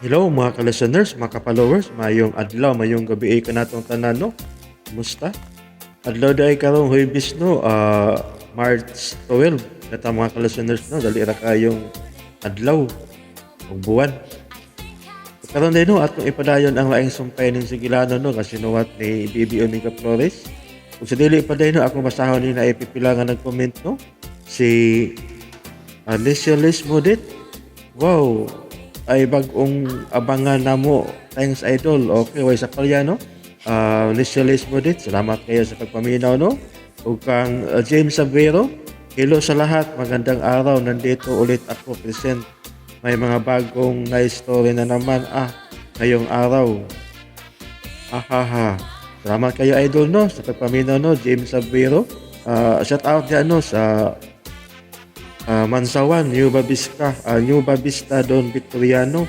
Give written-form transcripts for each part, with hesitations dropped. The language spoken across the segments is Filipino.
Hello mga ka-listeners, mga ka-followers, mayong adlaw, mayong gabi ay kanatong tanan no. Kumusta? Adlaw day karong Huwebes no, March 12. Kata mga ka-listeners no, dali ra kayong adlaw ug buwan. Karon din no atong ipadayon ang laing sumpay ning Sigilano no kasinuwat ni Bibi Omega Flores. Ug sa dili pa no ako basahon ni na ipipila nga nag-comment no. Si Alicia Modit. Wow, ay bagong abangan namo. Thanks idol. Okay, way sa palya no. Initialist mo dit. Salamat kayo sa pagpaminaw no. Ug kang James Savero. Hello sa lahat. Magandang araw. Nandito ulit ako present. May mga bagong nice story na naman ngayong araw. Ahaha. Salamat kayo idol no sa pagpaminaw no. James Savero. Shout out diyan no sa Mansawan, New Babista Don Victoriano,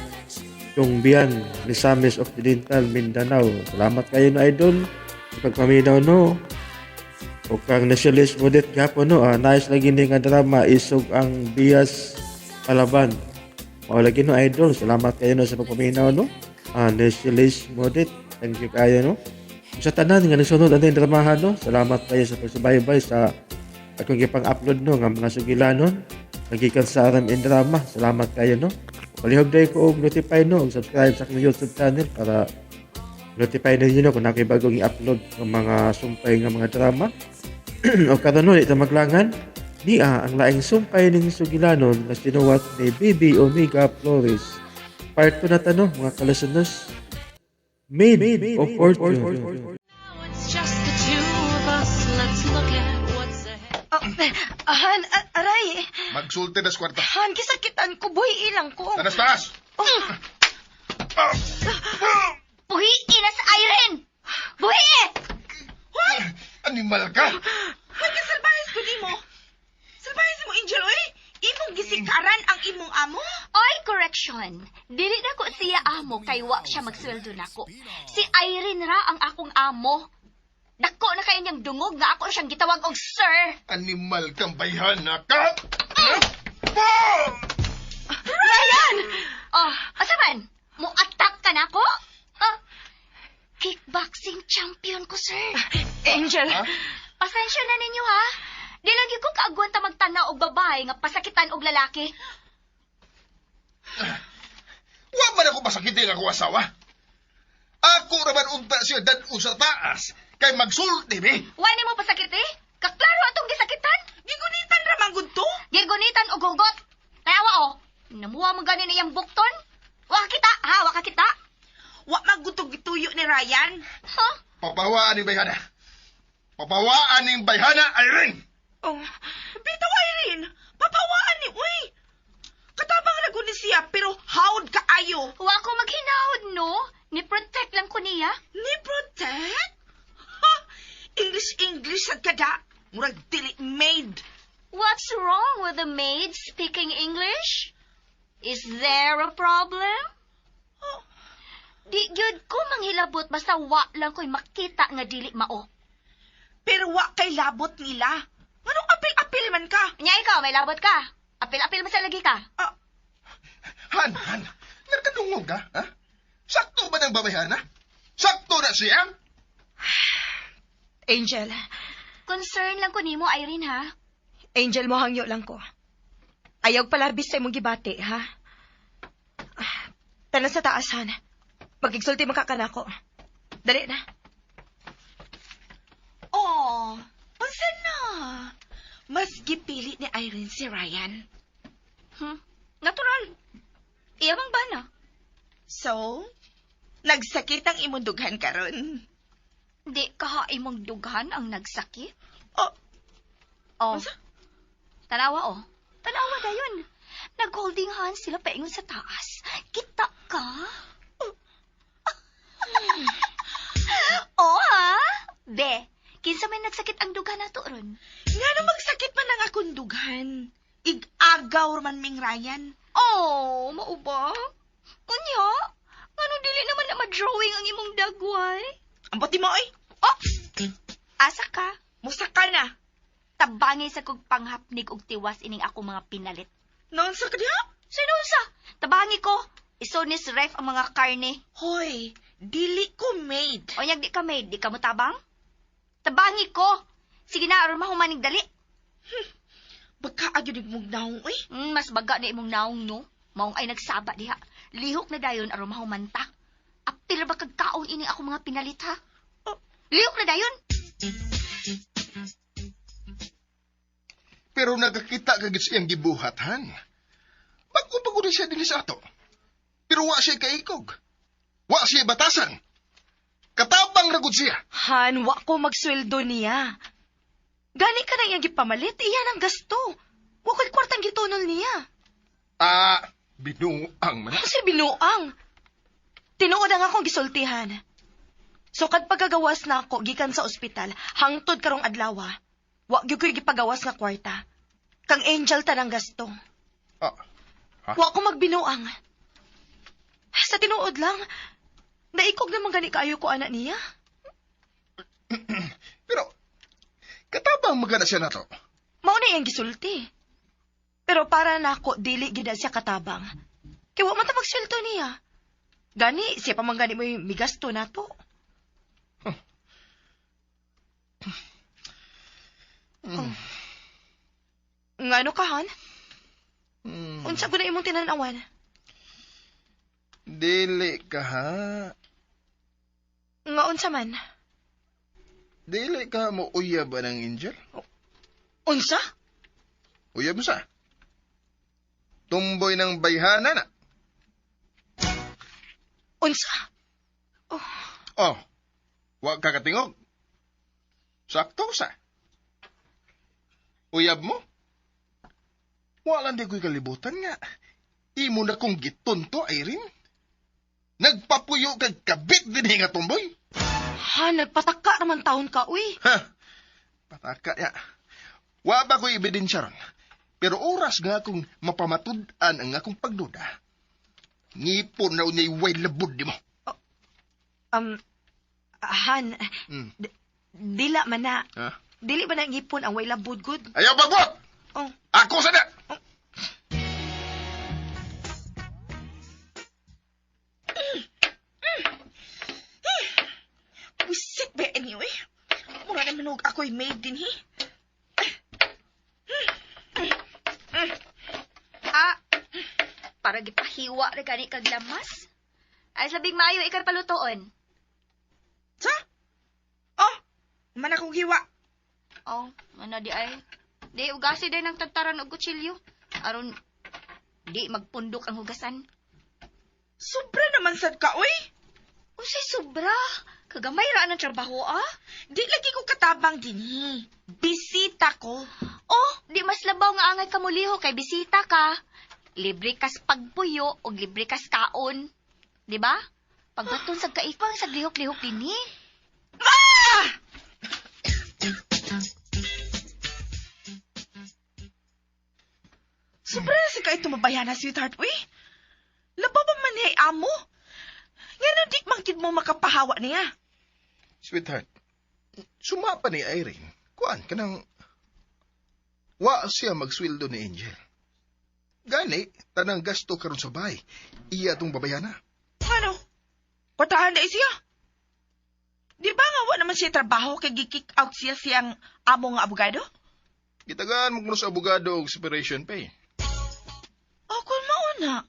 Tungbian, Misamis Occidental, Mindanao. Salamat kayo na idol sa pagpaminaw no. O kang nationalist modit gapon no. Nice lagi ni nga drama isog ang bias palaban. Mao lagi no idol. Salamat kayo no sa pagpaminaw no. Nationalist modit. Thank you kayo no. Sa tanan nga nagsunod ang dramahan no. Salamat kayo sa pagsubaybay sa akong gipang-upload no nga mga sugilanon nagikan sa RM Drama. Salamat kayo no. Palihog day ko og notify no og subscribe sa akong YouTube channel para notify ninyo no kung nakoy bagong i-upload ng mga sumpay nga mga drama. O karon no ito maglangan ni ang laing sumpay ning sugilanon nga sinuwat ni Bibi Omega Flores. Part 2 na ta no mga ka-listeners. Made of Fortune. It's just the two of us. Let's look at what's ahead. Han, aray. Magsulti na sa kwarta. Han, kisakitan ko, boy, ilang ko. Tanas, taas! Buhi, ina sa Irene! Buhi! Hoy! Animal ka! Han, kasalbayas ko di mo. Salbayas mo, Angel, oy. Imong gisikaran ang imong amo. Oy, correction. Dili na ko siya amo kay wa siya magsweldo nako. Si Irene ra ang akong amo. Dako na kay niyang dungog nga ako siyang gitawag og sir. Animal kang bayhana ka! Ryan! Oh, asa man? Mo-attack ka nako? Kickboxing champion ko, sir. Angel, Ha? Pasensya na ninyo, ha? Di lagi ko kaagwanta magtanaw og babae nga pasakitan og lalaki. Wa man ako masakitin ako asawa. Ako raman unta siya dan sa taas. Kay magsulti, be. Wani mo pasakit eh? Kaklaro atong gisakitan? gigunitan ramang gunto. Gigunitan og hugot. Tayawa oh. Namuha mo ganin iyang bukton? Waka kita, ha? Waka kita? Wa magutog-gituyo ni Ryan. Ha? Papawaan ni bayhana. Papawaan ni bayhana, Irene! Oh, bitaw Irene. Papawaan ni, uy. Katabang na ni siya, pero hawd ka ayo. Wa ko maghinahod, no? Ni-protect lang ko niya. Ni protect? Ha? English sa kada. Murag dili maid. What's wrong with the maid speaking English? Is there a problem? Oh, Di gyud ko manghilabot basta wa lang ko'y makita nga dili mao. pero wa kay labot nila. Anong apil-apil man ka? Nya ikaw, may labot ka. Apil-apil mo sa lagi ka. Ah, Han, nagkadungog ka, ha? Sakto ba ng babayhana? Sakto na siya? Angel. Concern lang ko nimo, Irene, ha? Angel, mo hangyo lang ko. Ayaw palabis sa imong gibati, ha? Tanan sa taas, han. Magigsulti makakanako. Dali na. Oh, unsa na? Mas gipili ni Irene si Ryan. Natural. Iyamang bana. So, nagsakit ang imong dughan karon. Di ka imong dughan ang nagsakit? Oh, Oh. unsa? Tanawa, oh. Tanawa dayon. Nag-holding hands sila paingon sa taas. Kita ka? Oh, ha? Be, kinsa may nagsakit ang duga na to ron? Ngano magsakit man ang akong dughan? Ig-agaw man ming Ryan. Oh, mauba? Unya? Ano dili naman na ma-drawing ang imong dagway? Ang buti mo, oy. Oh! Asa ka? Musa ka na. Tabangi sa kog panghapnig og tiwas ining ako mga pinalit. Noon sa kanya? Sino sa? Tabangi ko. Isunis ref ang mga karne. Hoy, dili ko maid. O nyag di ka maid, di ka mo tabang? Tabangi ko. Sige na, aron mahumanig dali. Baka agad mong naong, uy. Mas baga na imong naong no. Maong ay nagsaba diha. Lihok na dayon aron mahumanta. Apil ba kagkaon ini ako mga pinalit ha? Oh. Lihok na dayon. Pero nagkakita kagit siyang gibuhat, han. Bago pagod siya din sa ato. Pero wa siya kaikog. Wa siya batasan. Katabang ragod siya. Han, wa ko magsweldo niya. Gani ka na iyang gipamalit, iyan ang gasto. Wa ko'y kwartang gitunol niya. Binuang man. Kasi binuang. Tinuod ang akong gisultihan. So kad pagagawas na ako gikan sa ospital, hangtod karong adlaw, wa gyud ko'y gipagawas nga kwarta. Kang Angel tanang gasto. Ha? Wa ko magbinuang. Sa tinuod lang, naikog naman gani kaayo ko anak niya. Pero, katabang magana siya na to. Mao na iyang gisulti. Pero para nako dili gid siya katabang. Kay wa man ta magsweldo niya. Gani siya pa man gani mo migasto nato. Ngano ka, Han? Unsa gud na imong tinanawan? Dili ka, ha? Nga unsa man? Dili ka mo uyab ba ng Angel? Unsa? Uyab mo sa? Tumboy ng bayhana na. Unsa? Oh, wag ka katingog. Sakto sa. Uyab mo? Wala di ko'y kalibutan nga. Imo na kong gitunto, Irene. Nagpapuyo kag kabit din nga tumboy. Ha, nagpataka naman taon ka, uy. Ha? Pataka ya. Wa ba ko'y ebidensya ron? Pero oras nga akong mapamatud-an ang akong pagduda. Ngipon na unyay way labod di mo. Han, Hmm. dila man na. Ha? Dili ba na ngipon ang way labod good? Ayaw babot! Oh. Ako sana! Wisit ba anyway? Mura na manog ako'y made din, he? Para gipahiwa na gani kag lamas. Ay sabing maayo ikan palutoon. Sa? Oh, man akong hiwa. Oh, ano di ay. Di ugasi din ng tantaran og kutsilyo. Aron di magpundok ang hugasan. Sobra naman sad ka, uy. Unsay sobra? Kagamay ra ang trabaho ah. Di lagi ko katabang din, he. Bisita ko. Oh, di mas labaw nga angay ka muliho kay bisita ka. Libre kas pagpuyo o libre kas kaon. Di ba? Pagbaton sa kaipang sa lihok-lihok din eh. Sobra na si ka ito mabayana, sweetheart, uy. Labaw ba man niya amo? Nga na di mangkid mo makapahawa niya. Sweetheart, sumapa ni Irene. Kuan, kanang... Wa siya magsweldo ni Angel. Gani, tanang gasto karon sa bahay. Iya tong babayana. Ano? Kwartahan na siya? Di ba nga wa naman siya trabaho kay gi-kick out siya siyang amo nga abogado? Gitagaan mo kuno sa abogado og separation pay. O, kung mauna.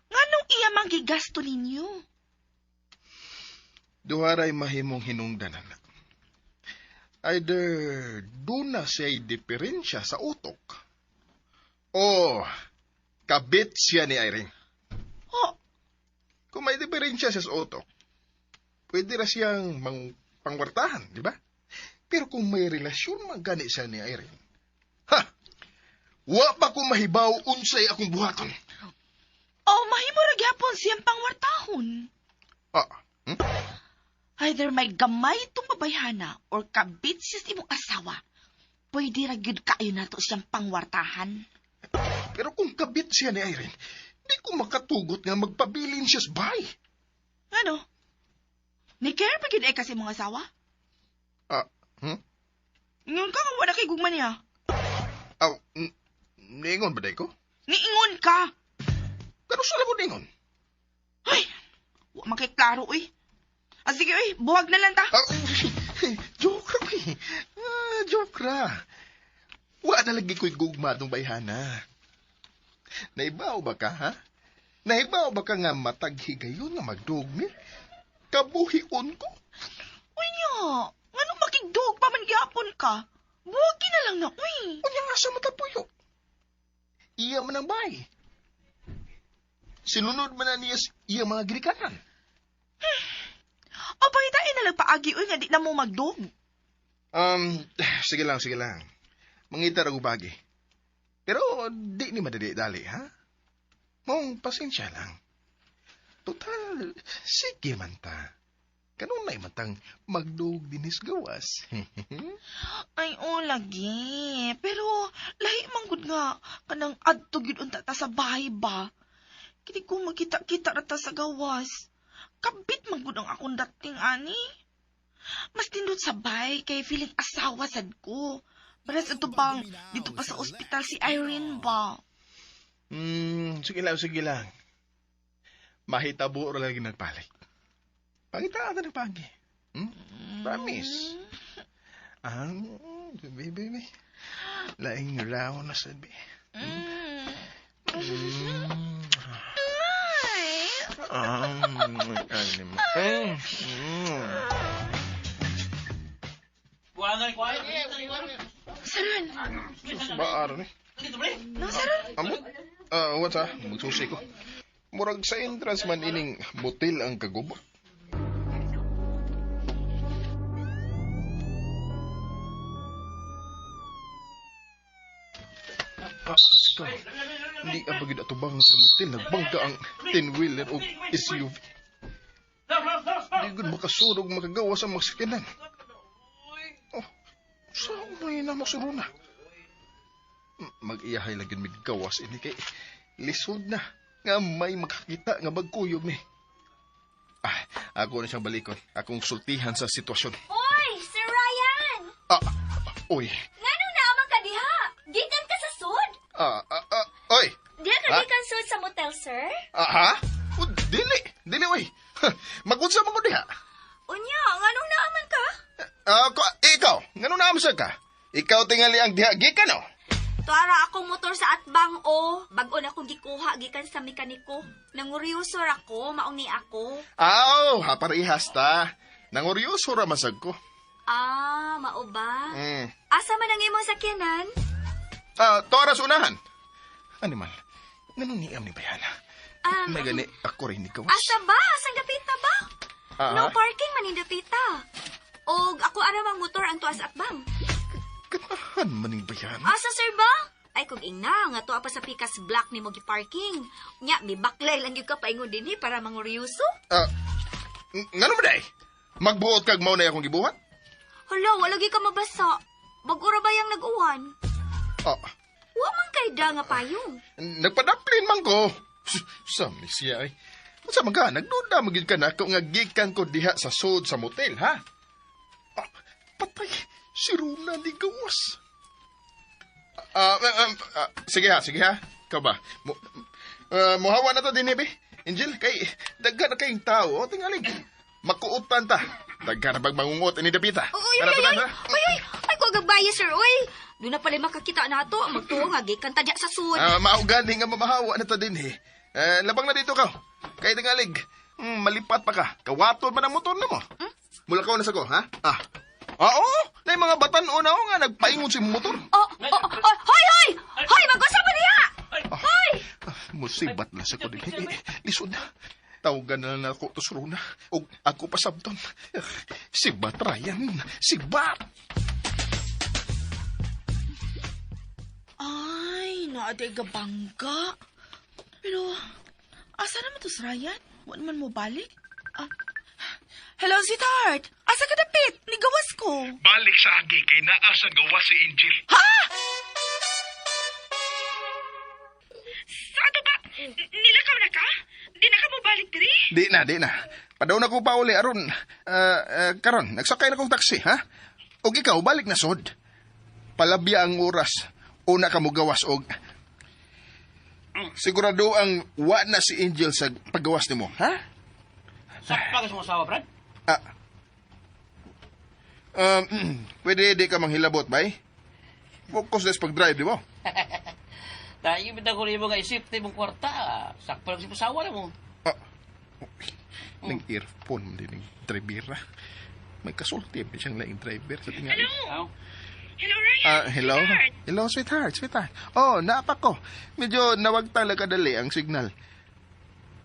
Nga nung iya mang gigasto ninyo? Duharay mahimong hinungdanan. Either doon na siya'y diferensya sa utok o kabit siya ni Irene. Oh, Kung may diferensya siya sa utok, pwede na siyang pangwartahan, di ba? Pero kung may relasyon magani siya ni Irene, ha! Wa pa ko mahibaw unsay akong buhaton. oh mahimo ra gyapon siyang pangwartahon. Ah, Either may gamay itong babayhana or kabit siya sa imong asawa, pwede ra gyud kaayo nato siyang pangwartahan. Pero kung kabit siya ni Irene, di ko makatugot nga magpabilin siya sa bahay. Ano? Ni care pa gyud ay kasi mong asawa? Ingon ka nga wala kay gugma niya. Ningon ba day ko? Niingon ka. Pero sa labot ningon. Ay, wa makiklaro, uy. Sige, uy, buwag na lang ta. Joke ra, uy. Joke ra. Wa na lagi ko'y gugma ng bayhana. Naibaw ba ka, ha? Naibaw ba ka nga mataghigayon nga magdugmi? Kabuhion ko? Uy niya, ano makigdog pa man gyapon ka? Buwag na lang na, uy. Unya nga sa matapuyo. Iya man ang bay. Sinunod man na niya iya mga girikanan. O pangitain na lang paagi, uy, nga di na mo magdog. Sige lang. Mangita ra bagi. Pero di ni madali-dali, ha? Mong pasensya lang. Total, sige man ta. Kanunay matang magdug dinis gawas. Ay, o, lagi. Pero, lahi manggod nga, kanang adto gyud unta ta sa bahay ba? Kini ko magkita-kita ra ta sa gawas. Kabit manggod ang akong dating ani. Mas tindot sa bay, kay feeling asawa sad ko. Para sa bang, dito pa sa ospital si Irene ba? Sige lang. Mahitabo ra lagi nagpalik. Pangita ka ng pagi. Promise. Baby. Laing raw na sabi. Saran, Baar ni. no, Saran? Amot? What's magsusi ko. Murag sa entrance man ining motel ang kagubot. Ito. Hindi ang bagid atubang sa motel. Nagbangga ang 10-wheeler o SUV. Hindi gud makasurog makagawa sa mga sakyanan. Saan mo yun na masuruna? Mag-iyahay lang yun may gawas ini kay lisod na nga may makakita nga magkuyog ni. Ako na siyang balikon. Akong sultihan sa sitwasyon. Oy, Sir Ryan! Oy. Nganong naamang ka diha? Gikan ka sa sud? Oy. Diha ka Ha? gikan sud sa motel, sir? Ha? Dili, oy. Magunsa mo ko diha. Unya, nganong naaman ka? Ikaw, ngano na amsa ka? Ikaw tingali ang diha gikan no? Tuara akong motor sa atbang o. Bag-on akong gikuha gikan sa mekaniko. Nanguryoso ako, mauni ako. Parehas ta. Nanguryoso ra masag ko. Mao ba? Mm. Asa man ang imong sakyanan? Toras unahan. Animal, ngano ni am ni bayana? May gani ako rin ni gawas. Asa ba? Asang dapita ba? No parking man in dapita. Og ako aramang motor ang tuas atbang. Ganahan maning bayana. Asa sir ba? Ay kung ina nga tuwa pa sa pikas black ni mo gi-parking. Nya mi baklay lang gyud ka paingon dinhi para manguryoso. Ngano ba day? Magbuot kag mao na akong gibuhat? Hala, wala gyud ka mabasa. Bag-ura ba yang nag-uwan? Wa man kay da nga payong. Nagpadaplin man ko. Sami siya ay. Sa mga nagduda magid ka na kung nga gikan ko diha sa sud sa motel, ha? Patay, si Runa di gawas. Sige ha. Ikaw ba? Muhawa na to din, be. Angel, kay daghan na kayong tao. O, tingalig. Makuutan ta. Daghan na magmangungot ini dapita. Uy, ay ko gagbaya sir, uy. Doon na pala makakita na to. Magtuo nga gikan tadya sa sud. Maugani nga mamahawa na to din, labang na dito ka. Kay tingalig. Malipat pa ka. Kawaton man ang motor na mo. Mula ka na sa ko, ha? Oo, na yung mga batan-o na nga nagpaingon si motor. Hoy! Hoy, mag-usap pa niya! Hoy! Musibat na sa ko din. Lisod na. Tawagan na lang ako to sa Runa. O ako pa sabton. Si Bat Ryan. Si Bat. Ay, naaday gabangga. Pero, asa naman to si Ryan? Wa naman mo balik? Hello, sweetheart. Asa ka dapit? Nigawas ko. Balik sa agi kay naa sa gawa si Angel. Ha? Sa ato ba? Nilakaw na ka? Di na ka mo balik diri? Di na. Padaw na ko pa uli, aron. Karon, nagsakay na kong taxi, ha? O ikaw, balik na sod. Palabya ang oras. Una ka mo gawas og... sigurado ang wa na si Angel sa paggawas nimo, ha? Sakpa ka sa mga asawa, Brad. Pwede di ka manghilabot, bay? Focus sa pag-drive, di ba? Tayo bita ko rin mo nga isip mong kwarta. Sakpa lang si pasawa na mo. Nang earphone din ng driver. May kasulti pa siyang laing driver sa tingali. Aw. Hello, Ryan. Hello? Sweetheart. Hello, sweetheart. Oh, naapa ko. Medyo nawag talaga dali ang signal.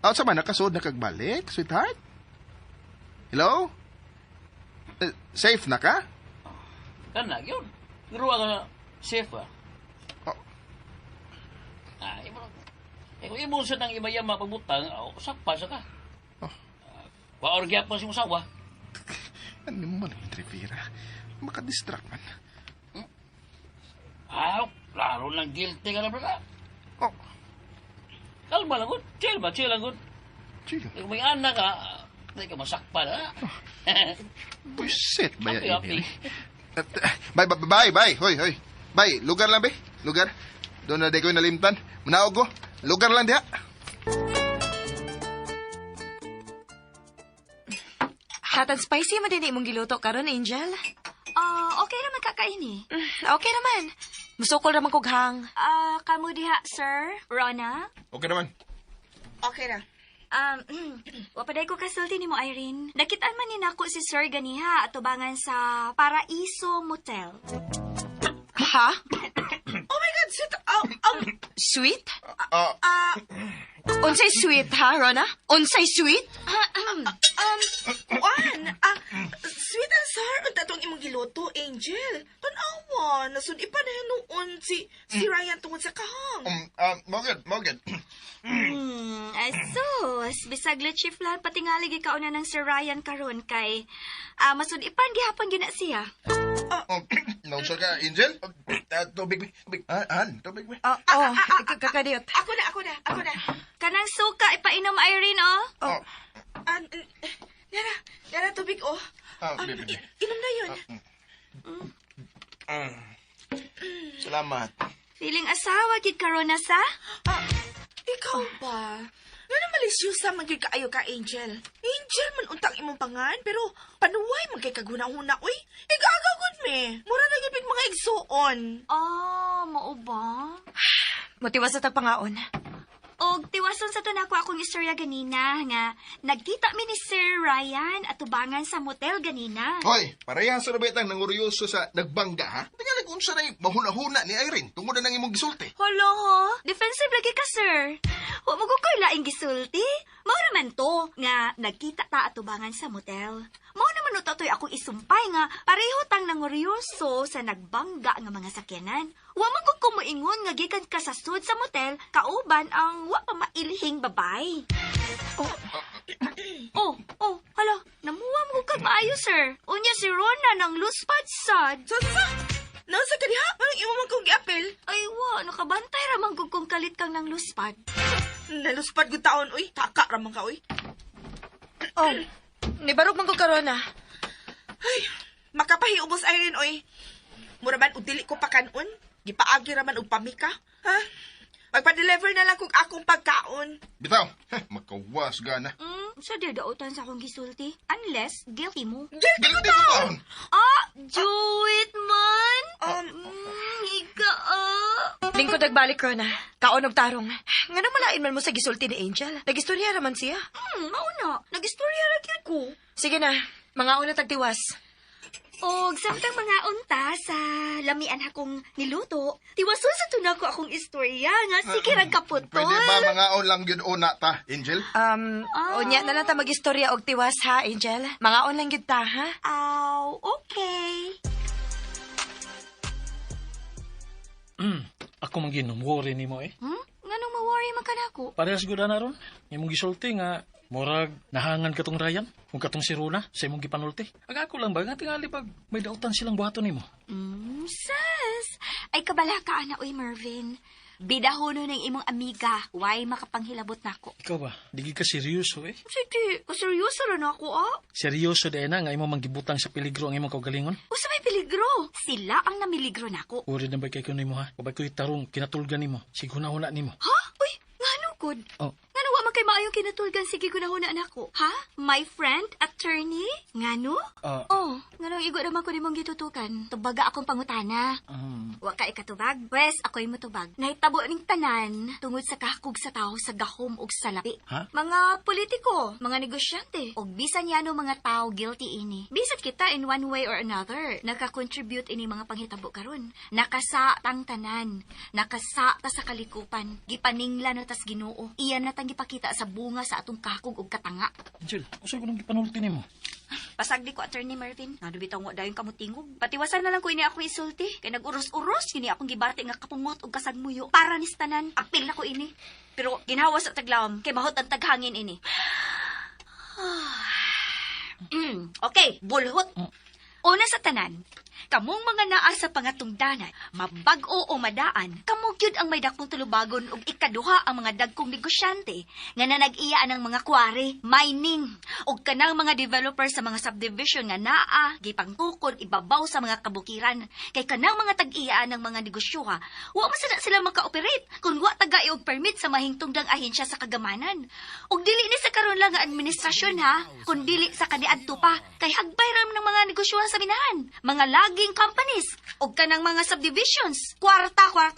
Sa man, nakasod na kagbalik, sweetheart? Hello? Safe na ka? Kana, yun. Garuwa ka na safe, ah. Oh. Kung imunsan ng ibayama pagbutang, sakpa sa ka. Oh. Waorgyap pa si musawa. Ano mo na yung driver? Makadistract man. Klaro lang guilty ka na, brad. Oh, Kalma lang, good. Chill lang, good. chill. Kung may anak ka, hindi ka masakpa na. Buisit ba Happy, yan? happy. Bye. Hoy. Bye, lugar lang, be. Lugar. Doon na di ko nalimtan. Manaog ko. Lugar lang diha. Hot and spicy man din imong giluto karon, Angel. Okay naman kakaini. Okay naman. Musukol naman kog hang. Kamu diha, sir? Rona? Okay naman. Okay na. Wapaday ko kasulti ni mo, Irene. Nakitaan man ni nako si Sir ganiha atubangan sa Paraiso Motel. Ha? Oh my God, sweet. Sweet? Ah, Unsay sweet, ha, Rona? Unsay sweet? Juan, sweet and sour, ang tatong imong giluto, Angel. Tanawa, nasud ipa na yan noon si Ryan tungod sa kahang. Mogad. Asus, bisag lechif lang patingali kauna ng Sir Ryan karon kay masud ipan gihapon gyud na siya. Nausa ka, Angel? Tubig. Tubig. Kakadiot. Ako na. Kanang suka ipainom, Irene, oh. Yara, tubig, oh. Bibi. Inom na yun. Salamat. Feeling asawa gid karon na sa? Ikaw ba? Nga na malisyosa magiging kaayo ka, Angel. Angel man untang imong pangan, pero panuway man kay kaguna-huna, uy. Igagagod me. Mura na gipig mga igsuon. Mao ba? Motiwas sa tagpangaon. Og tiwason sa tunako akong istorya ganina nga nagkita mi ni Sir Ryan at tubangan sa motel ganina. Hoy, parehas sa nabitang nanguryoso sa nagbangga, ha? Tingali kung sa na mahuna-huna ni Irene tungod na nang imong gisulti. Hala ha? Defensive lagi ka, sir. Wa mo ko laing gisulti. Mao naman to nga nagkita ta at tubangan sa motel. Mao naman utatoy akong isumpay nga pareho tang nanguryoso sa nagbangga nga mga sakyanan. Wa man ko kumuingon nga gikan ka sa sud sa motel kauban ang wa pa mailihing babay. Hala, namuha mo kag maayo, sir. Unya si Rona ng luspad sad. Sa? Nasa ka diha? Anong imo man kong giapel? Ay, nakabantay ramang gug kung kalit kang ng luspad. Naluspad ko taon, uy. Taka ramang ka, uy. Nibarog man ko karon, ha? Ay, makapahiubos Irene, oy. Mura man udili ko pa kanon. Gipaagi raman og pamika, ha? Magpa-deliver na lang kung akong pagkaon. Bitaw, makawas gana. Sa dadautan sa akong gisulti. Unless, guilty mo. Guilty ko Guilty mo taon! taon! Do it, man! Lingkod nagbalik, Rona. Kaon og tarong. Nga nang malain man mo sa gisulti ni Angel. Nagistorya raman siya. Mauna. Nag-istorya ra gyud ko. Sige na, mga una tagtiwas. Og samtang mga unta sa lamian akong niluto, tiwason sa tunako akong istorya nga sige ra kaputol. Pwede ba mga lang yun una ta, Angel? Unya na lang ta magistorya og tiwas, ha, Angel? Mga on lang gyud ta, ha? Okay. Ako man ginom, worry ni mo eh. Nganong ma-worry man ka nako? Parehas gud na ron. Imong gisulti nga murag nahangan katong Ryan kung katong si Rona sa imong gipanulti. Aga ako lang ba nga tingali pag may dautan silang buhaton nimo. Sus! Ay kabala ka ana uy Mervin. Bidahono ng imong amiga, why makapanghilabot nako. Ikaw ba? Digi ka seryoso eh. Sige, seryoso ra nako Seryoso de na nga imong manggibutang sa peligro ang imong kaugalingon. Usa may peligro. Sila ang namiligro nako. Uri na ba kay kuno nimo ha? Kabay ko'y tarong kinatulgan nimo. Siguna-huna nimo. Ha? Uy, bukod. Oh. Ngano wa man kay maayong kinatulgan sige gunahuna nako? Ha? My friend, attorney? Ngano? Ah. Oh, ngano igo naman ko nimong gitutukan. Tubaga akong pangutana. Wa ka ikatubag? Pwes, ako'y matubag. Nahitabo ning tanan tungod sa kahakog sa tao sa gahom ug sa labi. Ha? Mga politiko, mga negosyante, ug bisan yano mga tao guilty ini. Bisan kita in one way or another, naka-contribute ini mga panghitabo karon. Nakasa tang tanan, nakasa ta sa kalikupan, gipaningla na tas Ginoo. Iyan na tang gipakita sa bunga sa atong kahakog ug katanga. Angel, usa ko nang gipanulti nimo. Pasagdi ko, Attorney Marvin. Nado bitaw nga dayon kamutingog. Patiwasan na lang ko ini ako isulti. Kay nag-uros-uros, kini akong gibarte nga kapungot o kasagmuyo. Para ni tanan, apil na ko ini. Pero ginhawa sa taglawam, kay mahot ang taghangin ini. Okay, bulhot. Una sa tanan, kamong mga naa sa pangatungdanan, mabag-o o madaan, kamo gyud ang may dakong tulubagon ug ikaduha ang mga dagkong negosyante nga nanag-iya ng mga quarry, mining, ug kanang mga developer sa mga subdivision nga naa gipangtukod ibabaw sa mga kabukiran. Kay kanang mga tag-iya ng mga negosyoha, wa masada sila maka-operate kung wa tagay og permit sa mahingtungdang ahensya sa kagamanan. Ug dili ni sa karon lang nga administrasyon ha, kun dili sa kaniadto pa, kay hagbay ram ng mga negosyoha sa binahan, mga laging companies, ug kanang mga subdivisions, kwarta ra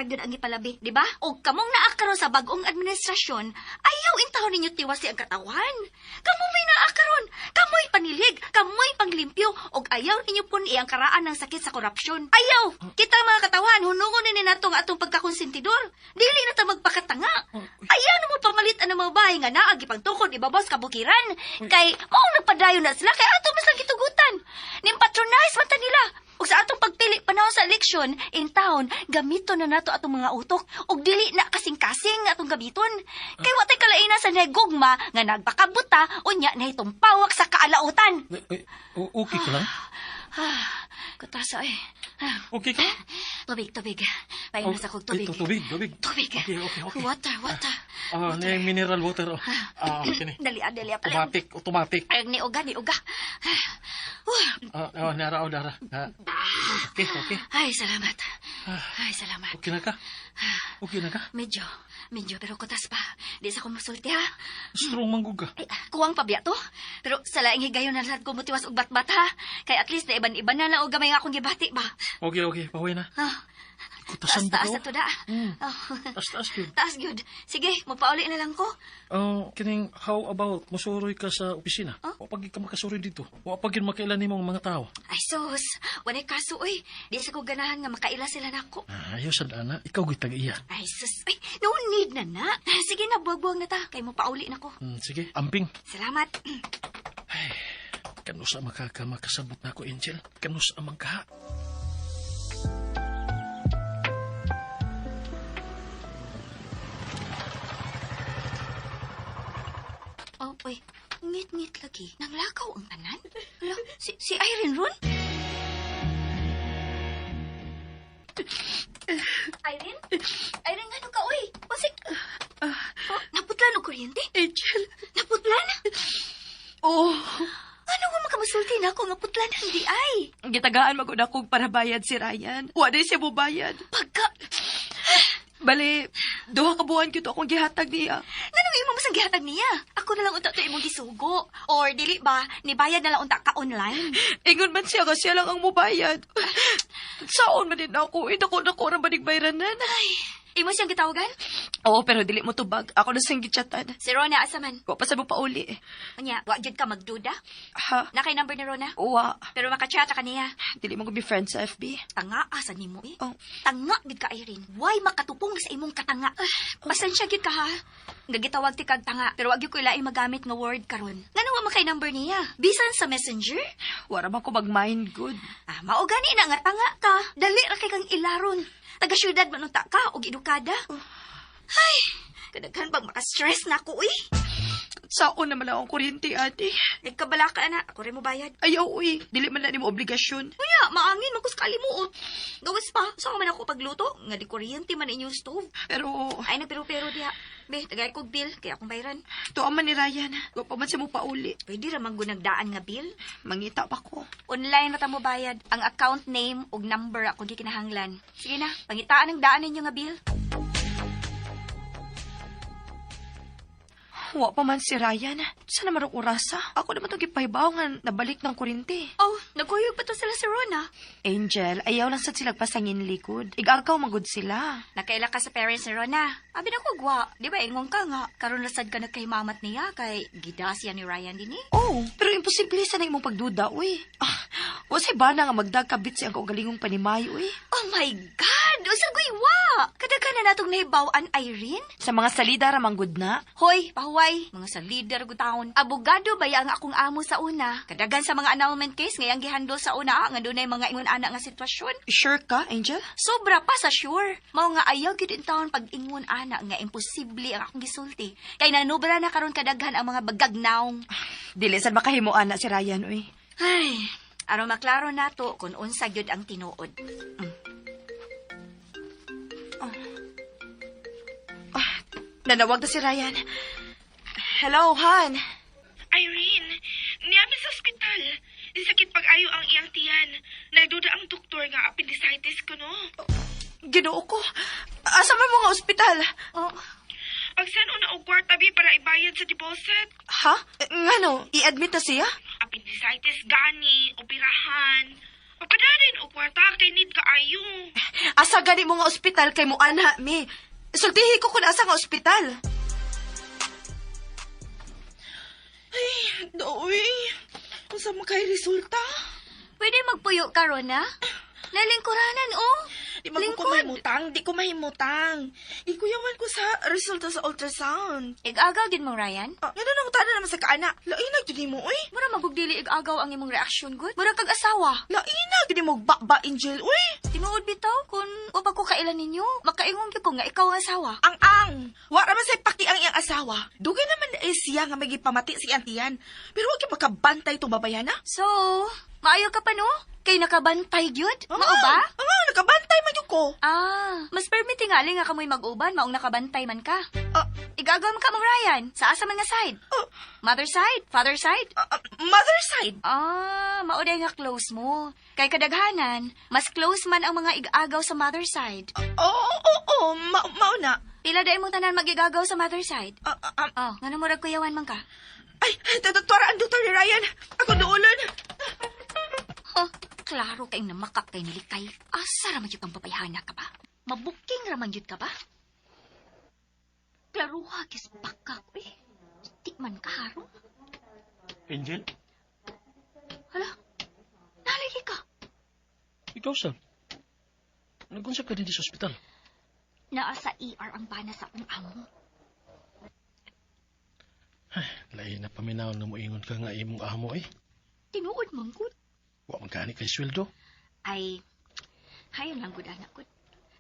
gyud ang ipalabi, di ba? Ug kamong naa karon sa bag-ong administrasyon, ayaw intawon ninyo tiwasi ang katawan. Kamo may naa karon, kamoy panilig, kamoy panglimpyo, ug ayaw ninyo pun iyang karaan ng sakit sa korupsyon. Ayaw, kita mga katawan, hunungon ni nato nga atong pagkakonsentidor. Dili na ta magpakatanga. Ayaw na mo pamalit ang mga bahay nga naa gipangtukod ibabaw sa kabukiran. Kay mao nagpadayon na sila kay ato mas lang gitugutan. Nim patronize man ta nila. Ug sa atong pagpili panahon sa eleksyon in town, gamito na nato atong mga utok ug dili na kasing-kasing atong gamiton. Kay wa tay kalaina sa negugma nga nagpakabuta unya na itong pawak sa kaalautan. Okay ka lang? Kutasa eh. Okay ka? Tubig. Paino sa kog tubig. Tubig. Tubig. Okay. Water. Na yung mineral water. Okay. Dali. Automatic. Ay, ni uga. Dara. Okay. Ay, salamat. Okay na ka? Medyo, pero kutas pa. Di sa kumusulti ha. Strong mangguga. Ay, kuwang pabiya to. Pero sa laing higayon na lahat kumutiwas og batbat ha. Kaya at least na iban na lang og gamay nga akong gibati ba. Okay. Pahuwi na. Kutasan Taas ba na to da. Taas yun. Taas gyud. Sige, magpauli na lang ko. Kining, how about musuroy ka sa opisina? O pag ka makasuroy dito? O pag yun makailan ni mga tao? Ay sus, wanay kaso oy. Di sa ko ganahan nga makaila sila nako. Ayaw sa dana, ikaw gitag iya. Ay sus, ay, no need na. Sige na, buwag-buwag na ta. Kay mo pauli na ko. Sige, amping. Salamat. Kanus ang makasabot na ako, Angel. Kanus ang magkaha. Oh, oy, ngit-ngit lagi. Nanglakaw ang tanan? Hala, si Irene ron? Irene, nga ka, oy. Pasik. Naputlan o kuryente? Angel. Naputlan? Oh. Ano nga makamusulti na ako nga putlan hindi ay? Gitagaan magod akong para bayad si Ryan. Wa day siya mo bayad. Pagka... Bali, duha ka buwan kito akong gihatag niya. Nanong imo masang gihatag niya? Ako na lang unta to imong gisugo. Or dili ba, nibayad na lang unta ka online? Ingon man siya siya lang ang mubayad. Saon man din ako. Dako ram banig bayranan. Ay, imo siyang gitawagan? Oo, pero dili mo tubag. Ako na siyang gichatan. Si Rona, asa man? Wa pa sa mo pauli. Anya, wa gyud ka magduda? Ha? Nakay number ni Rona? Wa. Pero makachat ka niya. Dili mo be friends sa FB. Tanga, asa nimo eh? Oh. Tanga, gid ka, Irene. Why makatupong sa imong katanga? Pasensya gid ka ha. Gagitawag ti kag tanga, pero wag gyud ko ilaing magamit nga word karon. Ngano wa makay number niya? Bisan sa messenger? Wala man ko mag-mind good. Mao gani na nga tanga ka. Dali ra kay kang ilaron. Taga syudad man unta ka og edukada. Ay, kadaghan bang maka-stress na ako eh. Saon naman lang ang kuryente, ate. Nagkabala ka na, ako rin mo bayad. Ayaw, uy. Dili man na ni mo obligasyon. Kaya, maangin, magkuskali mo. Gawas pa, saan man ako pagluto? Nga di kuryente man inyong stove. Pero... Ay, nagpero-pero diha. Be, tagay kog bill, kaya akong bayaran. Tuwa man ni Ryan. Wa pa man siya mo pauli. Pwede ramang gunagdaan nga bill. Mangita pa ko. Online mata mo bayad. Ang account name ug number akong gikinahanglan. Sige na, pangitaan ang daan ninyo nga bill. Wa pa man si Ryan. Sana marong orasa. Ako naman itong gipahibaw nga nabalik ng kurinti. Oh, nagkuyog pa to sila si Rona. Angel, ayaw lang sad sila pasangin likod. Igarkaw magud sila. Nakaila ka sa parents ni Rona. Abi na ko gwa. Di ba ingon ka nga. Karon nasad ka nagkahimamat niya kay gidasya ni Ryan din eh. Oh, pero imposible sa na imong pagduda, uy. Wasay ba na nga magdagkabit siya ang kaugalingong panimayo, uy. Oh my God! Usag wa! Kadaghan na natong nahibawan, Irene? Sa mga salida ramang good na. Hoy, pahuway, mga sa leader ko taon. Abogado ba ang akong amo sa una? Kadagan sa mga annulment case ngayang gihandle sa una nga dunay mga ingon ana nga sitwasyon. Sure ka, Angel? Sobra pa sa sure. Mao nga ayaw gid in taon pag ingon ana nga imposible ang akong gisulti. Kay nanubra na karon kadaghan ang mga bagagnaong. Dili sad makahimuan na si Ryan, uy. Ay, aron maklaro nato kung unsa gyud ang tinuod. Nanawag na si Ryan. Hello, Han. Irene, niyamin sa ospital. Sakit pag-ayo ang iyang tiyan. Nagduda ang doktor nga appendicitis ko, no? Ginoo ko. Asa man mo nga ospital? Oh, Pagsan una og kwarta bi para ibayad sa deposit. Ha? Ngano, i-admit na siya? Appendicitis gani, operahan. Papadarin og kwarta kay need ka ayo. Asa gani mo nga ospital kay mo ana, mi. Sultihi ko kung asa nga ospital. Ay, doy. Kung sa makay resulta. pwede magpuyo ka, Rona? Nalingkuranan, oh. Di ko mahimutang. Di ko mahimutang. Ikuyawan ko sa resulta sa ultrasound. Ig-agaw din mo, Ryan? Nga na nangutana naman sa kaana. Lainag din mo, uy. Mura magugdili ig-agaw ang imong reaksyon, good? Mura kag asawa. Lainag din mo ba, Angel, uy. Tinuod bitaw kung wapag ko kailan ninyo. Makaingon gyud ko nga ikaw ang asawa. Ang. Wa raman say paki ang iyang asawa. Dugay naman siya nga may gipamati si Antian. Pero wag yung makabantay itong babayan, ha? So, maayo ka pa, no? Kay nakabantay gyud? Mao ba? Nakabantay man yun ko. Mas permiti nga nga kamoy mag-uban, maong nakabantay man ka. Ah. Igagaw man ka mong Ryan. Sa asa man nga side? Mother side? Father side? Mother side. Mauday nga close mo. Kay kadaghanan, mas close man ang mga igagaw sa mother side. Oo. Mauna. Pila day mo tanan magigagaw sa mother side? Nga na murag kuyawan man ka. Ay, tuwara ang doktor ni Ryan. Ako doolon. Klaro kay namakak kay nilikay. Asa raman yun kang papayhana ka ba? Mabuking raman yun ka ba? Klaro hagis bakak, eh. Di man kaharo. Angel, Hala, nalagi ka. ikaw saan? Nag-unsap ka din sa ospital. Naa sa ER ang bana sa akong amo. Lain na paminaw na moingon ka nga imong amo eh. Tinuod mong good. Wa magkani kay sweldo. Ay, hayon lang good anak good.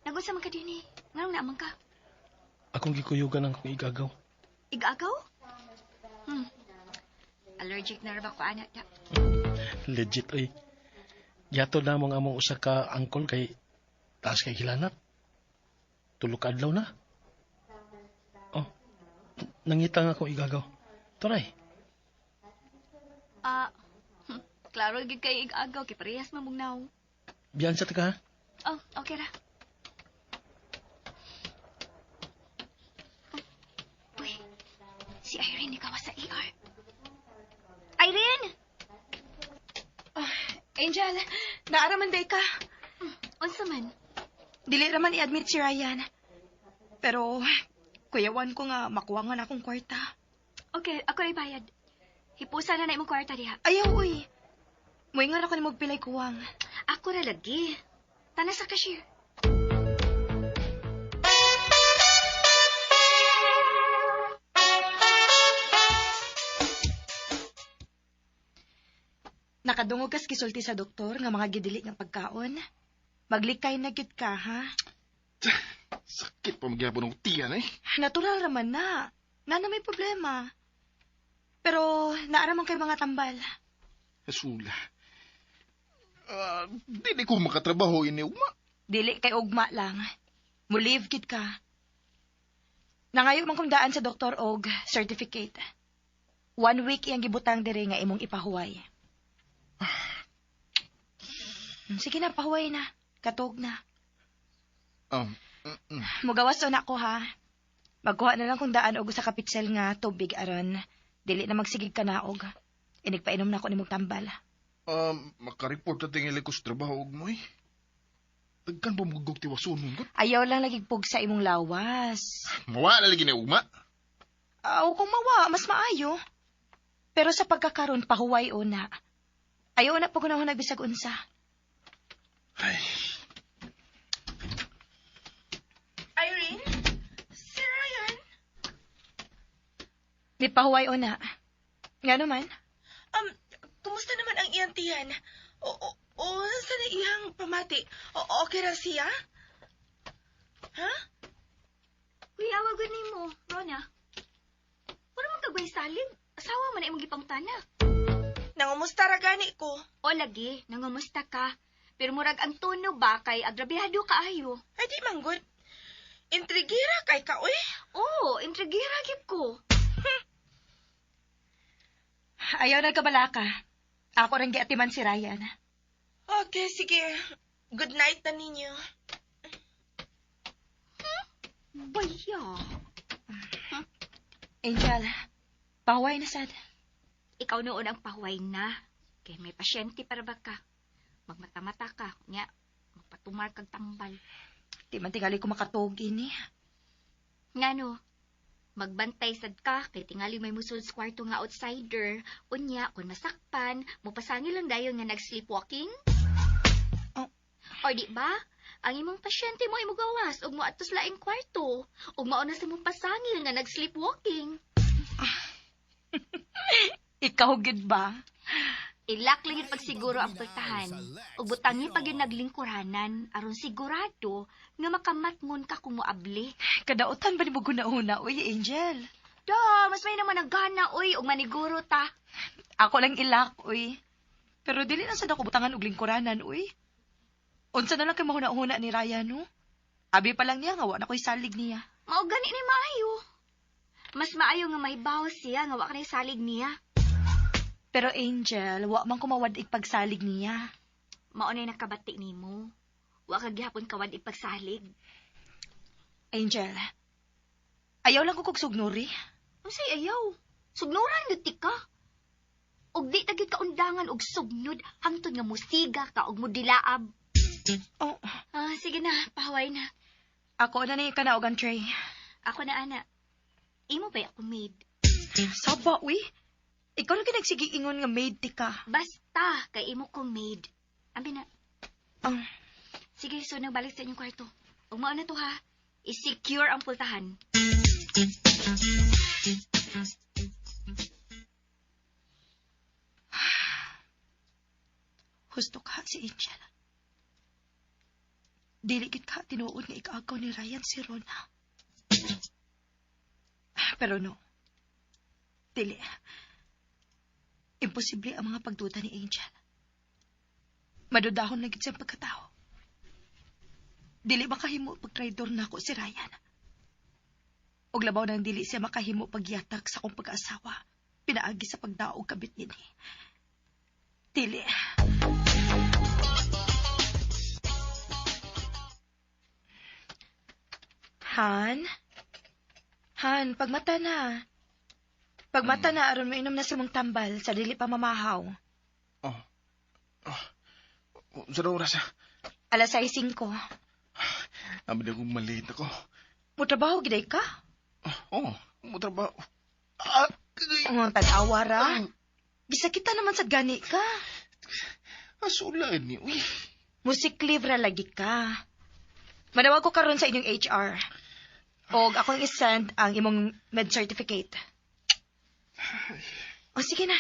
Nagunsa man ka din eh. Ngarong naman ka. Akong gikuyugan ang kong igagaw. Igagaw? Allergic na ba ko anak da? Legit ay. Yato na mong among usa ka angkol kay taas kay hilanat. Tulo ka adlaw na. Nangita nga akong igagaw. Turay. Klaro gid kay igagaw kay parehas man mong naw. Biyan sa taka ha? Okay ra. Uy, si Irene ikaw sa ER. Irene! Angel, naaraman day ka. Unsa man? Dili raman i-admit si Ryan. Pero, kuyawan ko nga makuha nga akong kwarta. Okay, ako rin bayad. Hipusan na imong kwarta diha. Ayaw, uy. Moingon ako ni magpilay kuwang. Ako ra lagi. Tana sa cashier. Nakadungog kas kisulti sa doktor nga mga gidili ng pagkaon. Maglikay na gid ka, ha? Sakit pa magyapon ng tiyan eh. Natural raman na. Na may problema. Pero naaraman kay mga tambal. Sula. Dili ko makatrabaho ini uma. Dili kay ugma lang. Mulive gid ka. Nangayo man kong daan sa doktor og certificate. 1 week iyang gibutang diri nga imong ipahuway. Sige na, pahuway na. Katog na. Mugawas na ko, ha? Magkuha na lang kung daan og sa kapitsel nga tubig aron dili na magsigig ka naog. Inigpainom na ako ni mong tambal. Makareport na tingin ko sa trabaho og mo eh. Tagkan ba magugog tiwason mo? Ayaw lang lagig sa imong lawas. Mawa na lagi na ugma. Aw, kung mawa, mas maayo. Pero sa pagkakaroon, pahuway una. Ayaw na pagunahon nagbisag unsa. Ay, Irene? Si Ryan? Di pahuway una. Nga naman, Kumusta naman ang iyang tiyan? O, sa na iyang pamati? Okay ra siya? Ha? Kuya, awagod ni mo, Rona. Wala mong kagway salig. Asawa man ay mong ipangtana. Nangumusta ra gani ko? O lagi, nangumusta ka. Pero murag ang tono ba kay agrabihado kaayo? Ay di manggod. Intrigira kay ka, uy. Oo, intrigira gid ko. ayaw na kabalaka. Ako rin giatiman si Ryan. Okay, sige. Good night na ninyo. Baya. Angel, pahuway na sad. Ikaw noon ang pahuway na. Kay may pasyente para ba ka? Magmata-mata ka. Nga, magpatumar kag tambal. Di man tingali ko makatugi ni. Nga no, magbantay sad ka, kay tingali may musul sa kwarto nga outsider. Unya, kung masakpan, mupasangil lang dayon nga nag-sleepwalking. Oh. O di ba? Ang imong pasyente mo imugawas, ug mo atos laing kwarto. Ug mauna sa mong pasangil nga nag-sleepwalking. Ikaw gid ba? Ilak lang yung pagsiguro ang pultahan. Ug butangi pag yung naglingkuranan, aron sigurado nga makamatngon ka kung moabli. Kadautan ba ni mo guna-una, uy, Angel? Da, mas may naman naggana, uy, ug maniguro ta. Ako lang ilak, uy. Pero dili na sad ako butangan og lingkuranan, uy. Unsa na lang kay mahuna-huna ni Ryan, no? Abi pa lang niya nga wa na ko'y salig niya. Mao gani ni maayo. Mas maayo nga mahibaw siya nga wa ka na salig niya. Pero Angel, wa man ko mawad pagsalig niya. Mao na nakabati nimo. Wa ka gihapon kawad ipagsalig. Angel, ayaw lang ko kog sugnuri. Unsay ayaw? Sugnuran gud ti ka. Ug di tagid ka undangan og sugnod hangtod nga musiga ka og mudilaab. Oh, Sige na, pahaway na. ako na ni kanaog ang tray. Ako na ana. Imo ba ako maid? Saba, uy. Ikaw na kinagsigi ingon nga maid ti ka. Basta kay imo ko maid. Ambi na. Ang Sige, so nagbalik sa inyong kwarto. Ug mao na to ha. I-secure ang pultahan. husto ka si Angel. Dili gid ka tinuod nga ikaagaw ni Ryan si Rona. Pero no. Dili. Imposible ang mga pagduda ni Angel. Madudahon na gid siyang pagkatao. Dili makahimo pagtraidor na ako si Ryan. Og labaw nang dili siya makahimo pagyatak sa akong pag-asawa. Pinaagi sa pagdaog kabit nini. Dili. Han, pagmata na. Pagmata na aron mo inom na si mong tambal sa dili pa mamahaw. Sa daw rasa. Alas 6:05. Amin na kong maliit ako. Mutrabaho giday ka? Mo trabaho. Ang tanawa ra. Gisakita naman sa gani ka. Asulan ni, uy. Music leave ra lagi ka. Manawag ko karon sa inyong HR. Og akong isend ang imong med certificate. O sige na.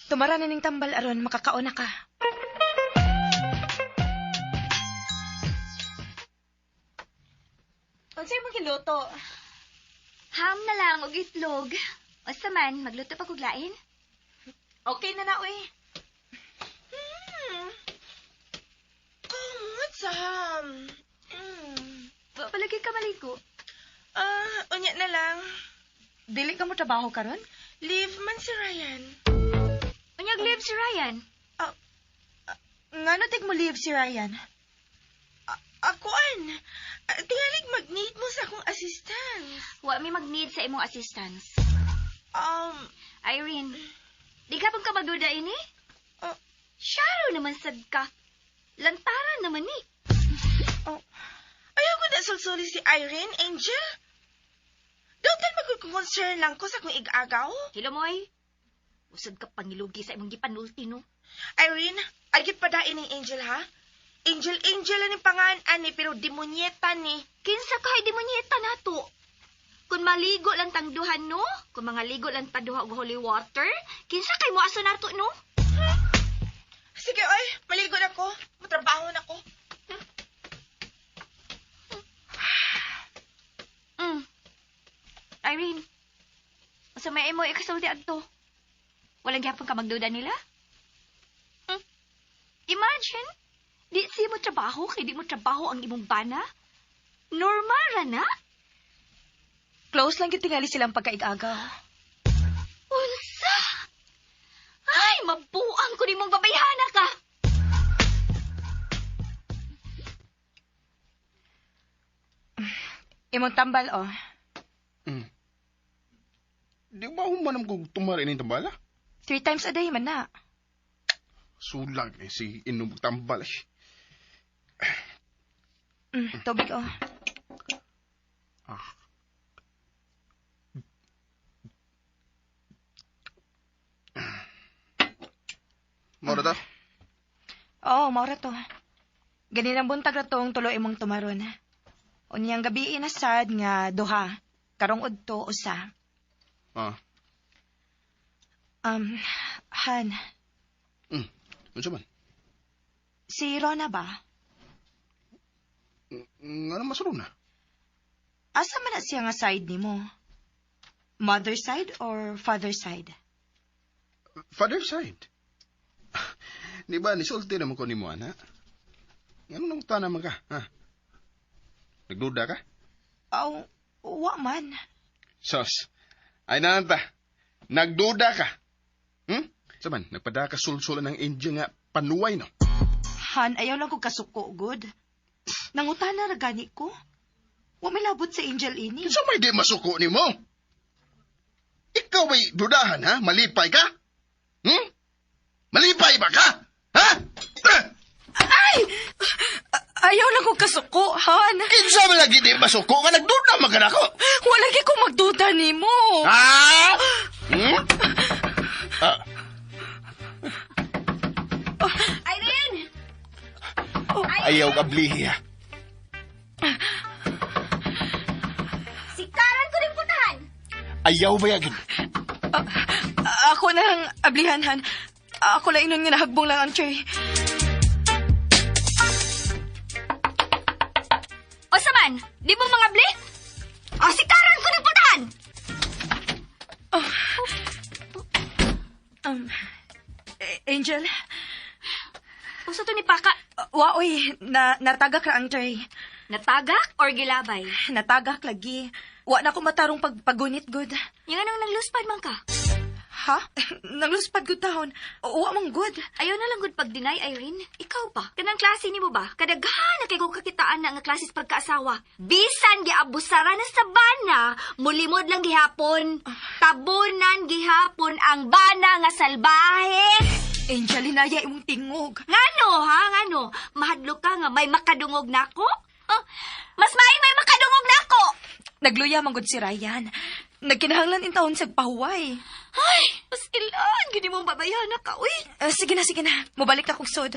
Tumara na ning tambal aron makakaon na ka. Unsay mo giluto? Ham na lang og itlog. Basta man, magluto pa kog lain. Okay na na, uy. Kumot sa ham. Wa palagi ka maligo. Unya na lang. Dili ka mo trabaho karon? Leave man si Ryan. Unyag live si Ryan. Ngano tig mo leave si Ryan? Akuan. Tingalig mag-need mo sa akong assistance. Wa mi mag-need sa imong assistance. Irene, di ka pang ka magduda ini? Oh. Shadow naman sad ka. Lantaran naman ni. Ayaw ko na sulsuli si Irene, Angel. Dautan magkukonsern lang ko sa akong ig-agaw. Hilamoy, usad ka pangilugi sa imong gipanulti, no? Irene, agit pa dain ng Angel, ha? Angel ang pangaan ni, pero demonyeta ni. Kinsa kay demonyeta nato? Kung maligo lang tang duhan, no? Kung mga ligo lang ta duha og holy water, kinsa kay mo aso nato, no? Sige, oy, maligo na ko. Matrabaho na ko. Irene, sa may mo ikasulti adto. Walang gyapon ka magduda nila? Imagine, di siya mo trabaho kay di mo trabaho ang imong bana. Normal ra na? Close lang yung tingali silang pagkaigagaw. Unsa? Ay, mabuang ko ni mong babayhana ka. Imong tambal, oh. Di ba humanam kong tumari ng tambala? 3 times a day man na. Sulag si inom tambal. Tubig, oh. Mora ta? Oo, maura to. Ganinang buntag na tong tulo imong tumaron. Unyang gabi inasad nga duha. Karong udto usa. Han, Ano man? si Rona ba? Nga naman masuro na. Asa man na siya nga side nimo? Mother side or father side? Father side. Di ba, nisulti naman ko ni mo, ana? Ano nang tanam ka, ha? Nagduda ka? Aw, wa man. Sos, ay nanta, nagduda ka. Saban, nagpada ka sulsulan ng Angel nga panuway, no? Han, ayaw lang ko kasuko, good. Nangutana na gani ko. Wa may labot sa Angel ini. So may di masuko ni mo? Ikaw ay dudahan, ha? Malipay ka? Malipay ba ka? Ha? Ayaw lang ko kasuko, Han. Kinsa man lagi di masuko ka? Nagduda magana ko. Wala ko magduda nimo. Ha? Irene! Ayaw ka blihi, ha? Sikaran ko rin putahan! Ayaw ba yagin? Ako na lang ablihan, Han. Ako lang inon nga nahagbong lang ang tray. O saman, di mo mga bli? O sikaran ko rin putahan! Angel, Usa to ni Paka? waoy, natagak ra ang tray. Natagak or gilabay? Natagak lagi. Wa na ko matarong pagpagunit, good. Yung anong nagluspad man ka? Ha? Nagluspad good tahon. Wa mang good. Ayaw na lang good pag-deny, Irene. Ikaw ba? Kanang klase ni mo ba? Kadaghan na kay kong kakitaan na nga klases pagkaasawa. Bisan giabusara na sa bana, mulimod lang gihapon. Tabunan gihapon ang bana nga salbahe. Angel, hinaya imong tingog. Ngano, ha? Ngano? Mahadlo ka nga may makadungog nako? Oh, mas may makadungog nako! Nagluya man gud si Ryan. Nagkinahanglan in taon sa pahuway. Ay, mas ilan. Gini mong babayan na ka, uy. Sige na. Mubalik na kong sod.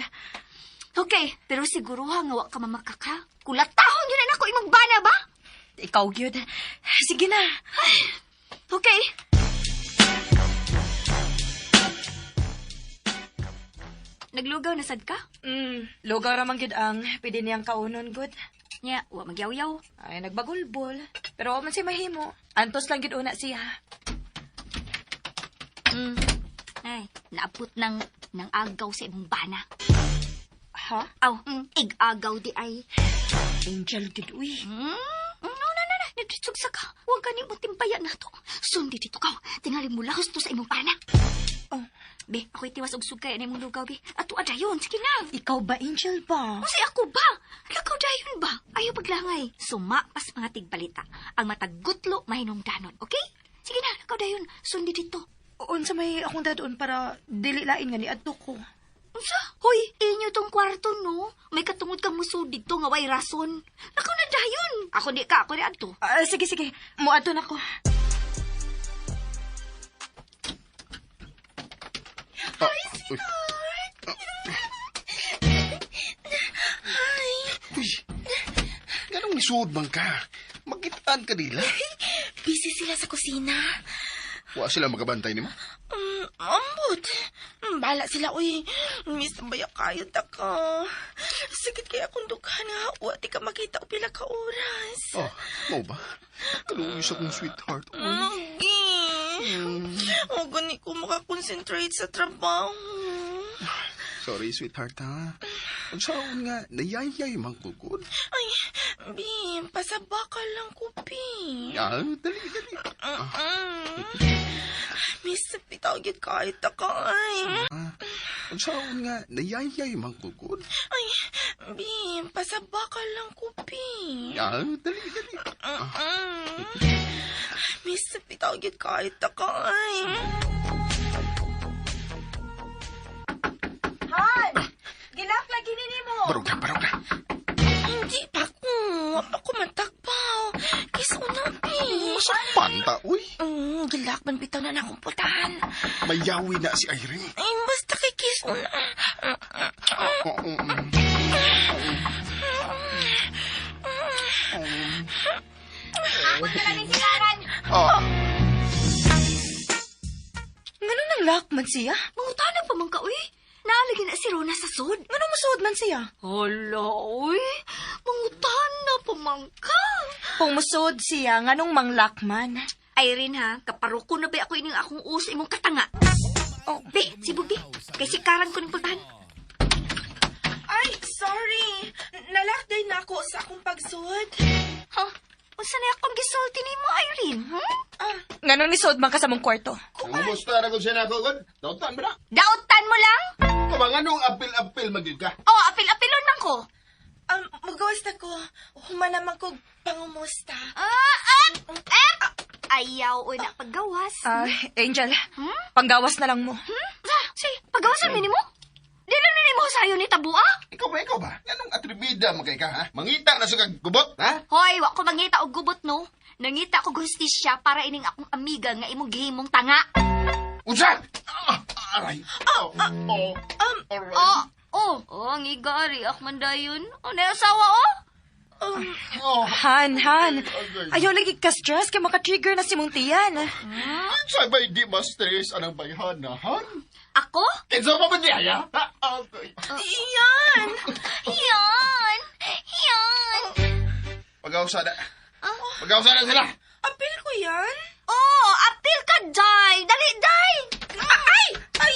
Okay, pero siguro nga wa ka mamakaka. Kulatahon yun na ako imong bana ba? Ikaw, gyud. Sige na. Ay, okay. Naglugaw na sad ka? Lugaw ra man gyud ang pwede niyang kaunon, good. Nya, wa magyaw-yaw. Ay, nagbagulbol. Pero wa man siya mahimo. Antos lang gyud una siya. Ay, naabot ng agaw sa imong bana. Ha? Aw, ig-agaw di ay. Angel, gyud, uy. No. Nagsugsag ka. Huwag ka ni mo timpayan na to. Sundi dito ka. Tingali mo lahos to sa imong bana. Oh. Be, ako'y tiwas og sugkay na mong lugaw, be. Ato dayon, sige na. Ikaw ba, Angel ba? Kasi ako ba? Lakaw dayon ba? Ayaw paglangay. Sumapas mga tigbalita. Ang matagutlo mahinungdanon, okay? Sige na, lakaw dayon. Sundi dito. Unsa may akong dadoon para dili lain nga ni adto ko. Unsa? Hoy, inyo tong kwarto, no? May katungod kang musud dito nga way rason. Lakaw na dayon. Ako di adto. Sige, muadto na ko. Uy. Uy. Ganong isuod man ka? Magkitaan ka nila. Busy sila sa kusina. Wa sila magabantay ni mo? Ambot. Bala sila, uy. Miss, baya kayo ta ka. Sakit kaya akong dughan nga. Wa ti ka makita o pila ka oras. Oh, mo ba? Kaluwis akong sweetheart. Lagi. O, gani ko makakonsentrate sa trabaho. Sorry, sweetheart, ha? Ang saon nga, nayayay mang kukod. Ay, Bi, pasaba ka lang ko, Bi. Dali. Miss, pitagit kahit takay. Ang saon nga, nayayay mang kukod. Ay, Bi, pasaba ka lang ko, Bi. Dali. Miss, pitagit kahit takay. Han! Gilak lagi nini mo! Barog na. Hindi pa ko. Ako matakpaw. Kiss mo na, Bi. Panta, uy. Gilak man bitaw na akong putahan. Mayawi na si Irene. Ay, basta kay kiss mo na. Ngano nang lakman siya? Mangutana pa man ka, uy. Naalagin na si Rona sa sud. Ngano musuod man siya? Hala, uy. Mangutana pa man ka. Kung musuod siya, nganong manglakman? Irene, ha, kaparuko na ba ako ining akong uso imong katanga? Oh, be, si Bubi. Kay sikaran ko ng pultahan. Ay, sorry. Nalakday na ako sa akong pagsud. Ha? Unsa na akong gisulti ni mo, Irene? Nganong nisod man ka sa mong kwarto? Kumusta na kung siya na ako, God? Dautan ba na? Dautan mo lang? Kamangan nung apil-apil magig ka. Oh, apil-apilon man ko. Magawas na ko. Human naman ko pangumusta. Ayaw, uy, na paggawas. Angel, panggawas na lang mo. Say, paggawasan mo? Di na mo sa'yo ni Tabua? Ikaw ba? Anong atribida magay ka, ha? Mangita na sa kagubot, ha? Hoy, wa ko mangita og gubot, no? Nangita ko gustisya para ining akong amiga nga imong gihimong tanga. Unsa? Aray. Alright. Ang igari, akmandayon. Na asawa, Han. Ayaw lagi ka stress kay maka-trigger na si mong tiyan. Sabay di ma-stress anang bayhanahan. Ako? Kinsa pa ba niya? Iyan! Yan! Pag-ausa na. Pag-ausa na sila. Apil ko yan? Apil ka, Day! Dali, Day! Ay!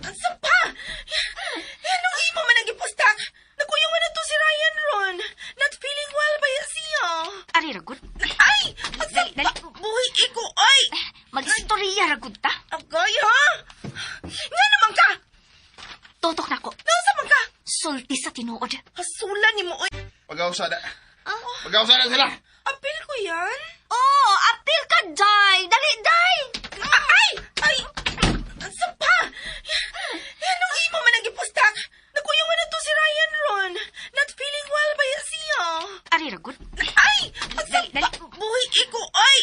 Sapa! Anong imo man nagipustak? Nakuyawan na to si Ryan Ron. Not feeling well ba yan siya? Ari, ragot. Ay! Dali. Buhay ko, ay! Mag-istorya, ragot ta. Agay, ha? Nga naman ka! Tutok na ko. Nasa man ka? Sulti sa tinuod. Hasulan ni mo, oy. Pag-ausa na. Pag-ausa na sila. Apil ko yan? Apil ka, Day! Dali, Day! Ay! Sapa! Anong imo man nagipustak? Nakuyawan na to si Ryan Ron. Not feeling well ba yan siya? Ari, ragot. Ay! Dali. Buhay ko, ay!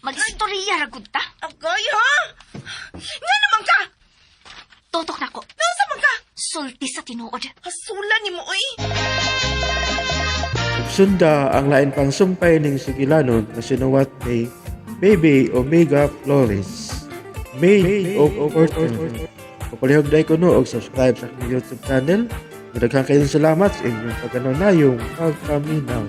Mag-istorya, ragot ta. Agay, ha? Nga naman ka! Tutok na ko. Nasa man ka? Sulti sa tinuod. Hasulan ni mo, oy. Sunda ang lain pang sumpay ning Sugilanon na sinuwat kay Baby Omega Flores. Maid of Fortune. Papalihog ko no og subscribe sa akong YouTube channel. Daghang kayong salamat sa inyong pagkanunayong pagpaminaw.